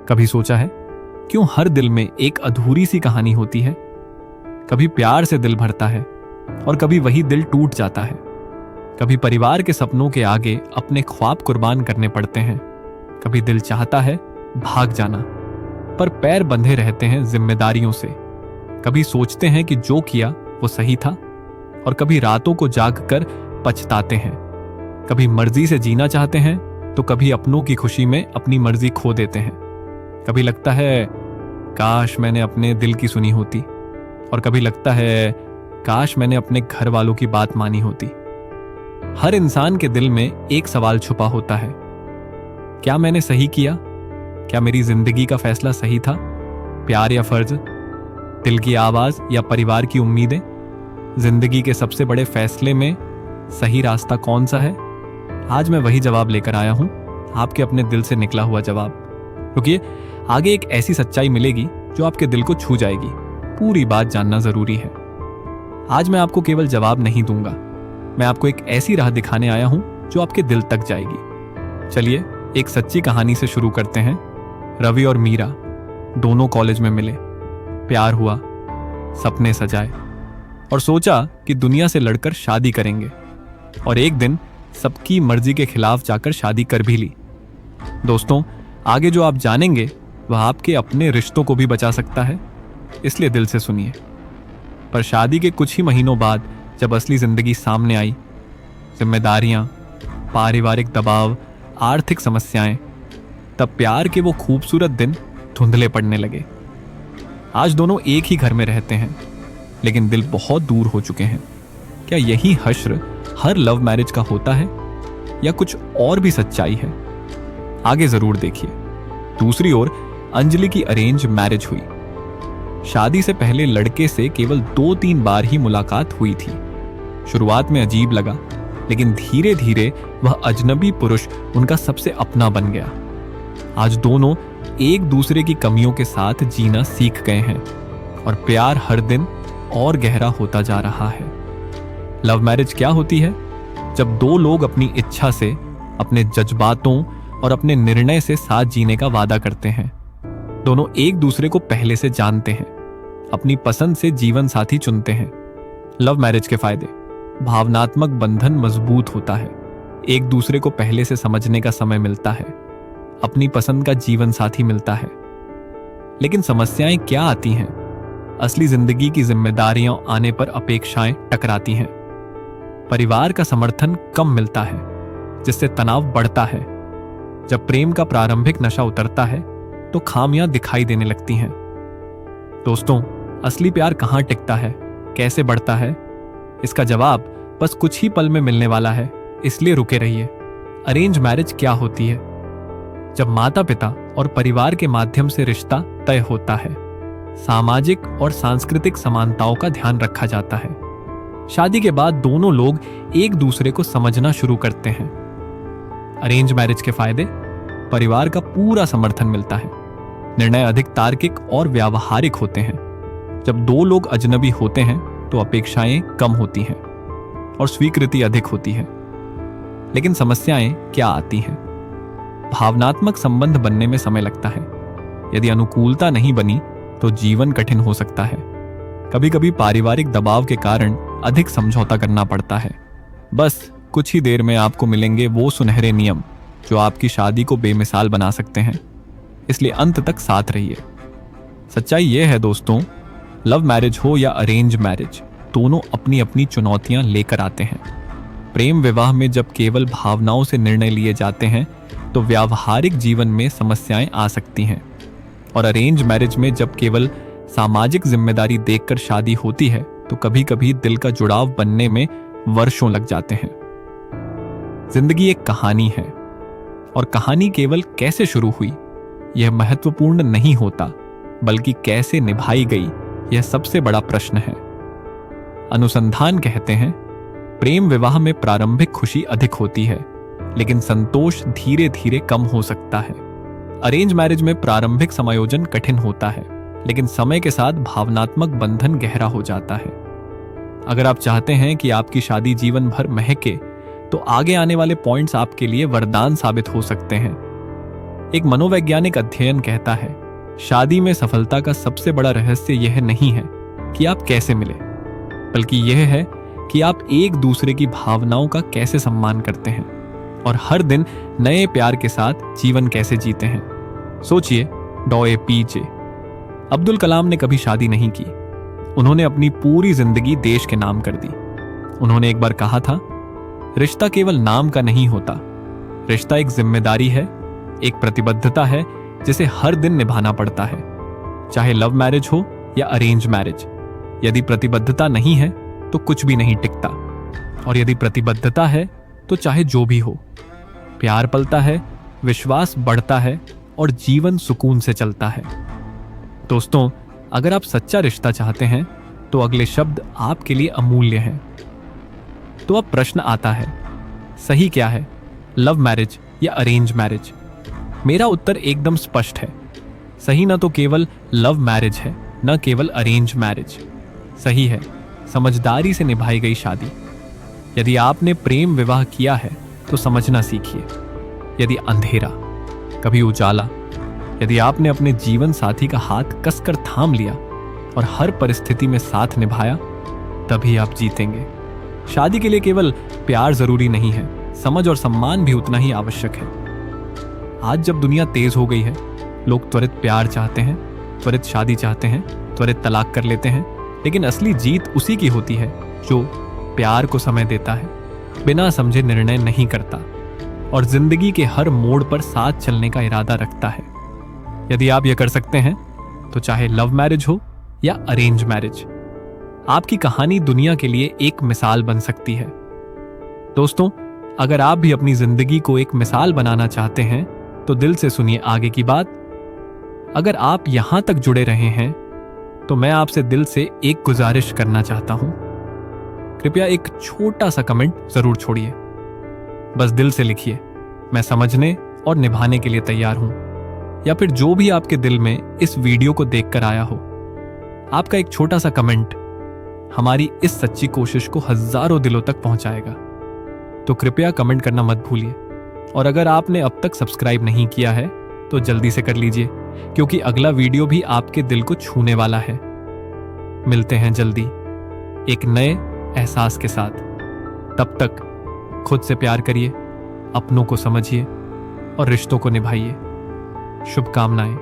कभी सोचा है क्यों हर दिल में एक अधूरी सी कहानी होती है? कभी प्यार से दिल भरता है और कभी वही दिल टूट जाता है। कभी परिवार के सपनों के आगे अपने ख्वाब कुर्बान करने पड़ते हैं। कभी दिल चाहता है भाग जाना, पर पैर बंधे रहते हैं जिम्मेदारियों से। कभी सोचते हैं कि जो किया वो सही था, और कभी रातों को जागकर पछताते हैं। कभी मर्जी से जीना चाहते हैं तो कभी अपनों की खुशी में अपनी मर्जी खो देते हैं। कभी लगता है काश मैंने अपने दिल की सुनी होती, और कभी लगता है काश मैंने अपने घर वालों की बात मानी होती। हर इंसान के दिल में एक सवाल छुपा होता है, क्या मैंने सही किया? क्या मेरी जिंदगी का फैसला सही था? प्यार या फर्ज, दिल की आवाज या परिवार की उम्मीदें? जिंदगी के सबसे बड़े फैसले में सही रास्ता कौन सा है? आज मैं वही जवाब लेकर आया हूं, आपके अपने दिल से निकला हुआ जवाब। रुकिए, आगे एक ऐसी सच्चाई मिलेगी जो आपके दिल को छू जाएगी। पूरी बात जानना जरूरी है। आज मैं आपको केवल जवाब नहीं दूंगा, मैं आपको एक ऐसी राह दिखाने आया हूं जो आपके दिल तक जाएगी। चलिए एक सच्ची कहानी से शुरू करते हैं। रवि और मीरा दोनों कॉलेज में मिले, प्यार हुआ, सपने सजाए और सोचा कि दुनिया से लड़कर शादी करेंगे। और एक दिन सबकी मर्जी के खिलाफ जाकर शादी कर भी ली। दोस्तों, आगे जो आप जानेंगे वह आपके अपने रिश्तों को भी बचा सकता है, इसलिए दिल से सुनिए। पर शादी के कुछ ही महीनों बाद जब असली जिंदगी सामने आई, जिम्मेदारियां, पारिवारिक दबाव, आर्थिक समस्याएं, तब प्यार के वो खूबसूरत दिन धुंधले पड़ने लगे। आज दोनों एक ही घर में रहते हैं, लेकिन दिल बहुत दूर हो चुके हैं। क्या यही हश्र हर लव मैरिज का होता है, या कुछ और भी सच्चाई है? आगे जरूर देखिए। दूसरी ओर अंजलि की अरेंज मैरिज हुई। शादी से पहले लड़के से केवल 2-3 बार ही मुलाकात हुई थी। शुरुआत में अजीब लगा, लेकिन धीरे धीरे वह अजनबी पुरुष उनका सबसे अपना बन गया। आज दोनों एक दूसरे की कमियों के साथ जीना सीख गए हैं, और प्यार हर दिन और गहरा होता जा रहा है। लव मैरिज क्या होती है? जब दो लोग अपनी इच्छा से, अपने जज्बातों और अपने निर्णय से साथ जीने का वादा करते हैं। दोनों एक दूसरे को पहले से जानते हैं, अपनी पसंद से जीवन साथी चुनते हैं। लव मैरिज के फायदे: भावनात्मक बंधन मजबूत होता है, एक दूसरे को पहले से समझने का समय मिलता है, अपनी पसंद का जीवन साथी मिलता है। लेकिन समस्याएं क्या आती हैं? असली जिंदगी की जिम्मेदारियां आने पर अपेक्षाएं टकराती हैं, परिवार का समर्थन कम मिलता है, जिससे तनाव बढ़ता है। जब प्रेम का प्रारंभिक नशा उतरता है तो खामियां दिखाई देने लगती हैं। दोस्तों, असली प्यार कहां टिकता है, कैसे बढ़ता है? इसका जवाब बस कुछ ही पल में मिलने वाला है, इसलिए रुके रहिए। अरेंज मैरिज क्या होती है? जब माता पिता और परिवार के माध्यम से रिश्ता तय होता है, सामाजिक और सांस्कृतिक समानताओं का ध्यान रखा जाता है। शादी के बाद दोनों लोग एक दूसरे को समझना शुरू करते हैं। अरेंज मैरिज के फायदे: परिवार का पूरा समर्थन मिलता है, निर्णय अधिक तार्किक और व्यावहारिक होते हैं। जब दो लोग अजनबी होते हैं तो अपेक्षाएं कम होती हैं और स्वीकृति अधिक होती है। लेकिन समस्याएं क्या आती हैं? भावनात्मक संबंध बनने में समय लगता है। यदि अनुकूलता नहीं बनी तो जीवन कठिन हो सकता है। कभी कभी पारिवारिक दबाव के कारण अधिक समझौता करना पड़ता है। बस कुछ ही देर में आपको मिलेंगे वो सुनहरे नियम जो आपकी शादी को बेमिसाल बना सकते हैं, इसलिए अंत तक साथ रहिए। सच्चाई यह है दोस्तों, लव मैरिज हो या अरेंज मैरिज, दोनों अपनी अपनी चुनौतियां लेकर आते हैं। प्रेम विवाह में जब केवल भावनाओं से निर्णय लिए जाते हैं तो व्यावहारिक जीवन में समस्याएं आ सकती हैं, और अरेंज मैरिज में जब केवल सामाजिक जिम्मेदारी देखकर शादी होती है तो कभी कभी दिल का जुड़ाव बनने में वर्षों लग जाते हैं। जिंदगी एक कहानी है, और कहानी केवल कैसे शुरू हुई यह महत्वपूर्ण नहीं होता, बल्कि कैसे निभाई गई यह सबसे बड़ा प्रश्न है। अनुसंधान कहते हैं प्रेम विवाह में प्रारंभिक खुशी अधिक होती है, लेकिन संतोष धीरे धीरे कम हो सकता है। अरेंज मैरिज में प्रारंभिक समायोजन कठिन होता है, लेकिन समय के साथ भावनात्मक बंधन गहरा हो जाता है। अगर आप चाहते हैं कि आपकी शादी जीवन भर महके, तो आगे आने वाले पॉइंट्स आपके लिए वरदान साबित हो सकते हैं। एक मनोवैज्ञानिक अध्ययन कहता है, शादी में सफलता का सबसे बड़ा रहस्य यह नहीं है कि आप कैसे मिले, बल्कि यह है कि आप एक दूसरे की भावनाओं का कैसे सम्मान करते हैं और हर दिन नए प्यार के साथ जीवन कैसे जीते हैं। सोचिए, डॉ. APJ अब्दुल कलाम ने कभी शादी नहीं की। उन्होंने अपनी पूरी जिंदगी देश के नाम कर दी। उन्होंने एक बार कहा था, रिश्ता केवल नाम का नहीं होता, रिश्ता एक जिम्मेदारी है, एक प्रतिबद्धता है जिसे हर दिन निभाना पड़ता है, चाहे लव मैरिज हो या अरेंज मैरिज। यदि प्रतिबद्धता नहीं है तो कुछ भी नहीं टिकता, और यदि प्रतिबद्धता है तो चाहे जो भी हो, प्यार पलता है, विश्वास बढ़ता है और जीवन सुकून से चलता है। दोस्तों, अगर आप सच्चा रिश्ता चाहते हैं तो अगले शब्द आपके लिए अमूल्य हैं। तो अब प्रश्न आता है, सही क्या है, लव मैरिज या अरेंज मैरिज? मेरा उत्तर एकदम स्पष्ट है। सही न तो केवल लव मैरिज है, न केवल अरेंज मैरिज। सही है समझदारी से निभाई गई शादी। यदि आपने प्रेम विवाह किया है तो समझना सीखिए। यदि अंधेरा कभी उजाला, यदि आपने अपने जीवन साथी का हाथ कसकर थाम लिया और हर परिस्थिति में साथ निभाया, तभी आप जीतेंगे। शादी के लिए केवल प्यार जरूरी नहीं है, समझ और सम्मान भी उतना ही आवश्यक है। आज जब दुनिया तेज हो गई है, लोग त्वरित प्यार चाहते हैं, त्वरित शादी चाहते हैं, त्वरित तलाक कर लेते हैं, लेकिन असली जीत उसी की होती है जो प्यार को समय देता है, बिना समझे निर्णय नहीं करता और जिंदगी के हर मोड़ पर साथ चलने का इरादा रखता है। यदि आप यह कर सकते हैं तो चाहे लव मैरिज हो या अरेंज मैरिज, आपकी कहानी दुनिया के लिए एक मिसाल बन सकती है। दोस्तों, अगर आप भी अपनी जिंदगी को एक मिसाल बनाना चाहते हैं तो दिल से सुनिए आगे की बात। अगर आप यहां तक जुड़े रहे हैं तो मैं आपसे दिल से एक गुजारिश करना चाहता हूं। कृपया एक छोटा सा कमेंट जरूर छोड़िए। बस दिल से लिखिए, मैं समझने और निभाने के लिए तैयार हूं, या फिर जो भी आपके दिल में इस वीडियो को देखकर आया हो। आपका एक छोटा सा कमेंट हमारी इस सच्ची कोशिश को हजारों दिलों तक पहुंचाएगा। तो कृपया कमेंट करना मत भूलिए, और अगर आपने अब तक सब्सक्राइब नहीं किया है तो जल्दी से कर लीजिए, क्योंकि अगला वीडियो भी आपके दिल को छूने वाला है। मिलते हैं जल्दी एक नए एहसास के साथ। तब तक खुद से प्यार करिए, अपनों को समझिए और रिश्तों को निभाइए। शुभकामनाएं।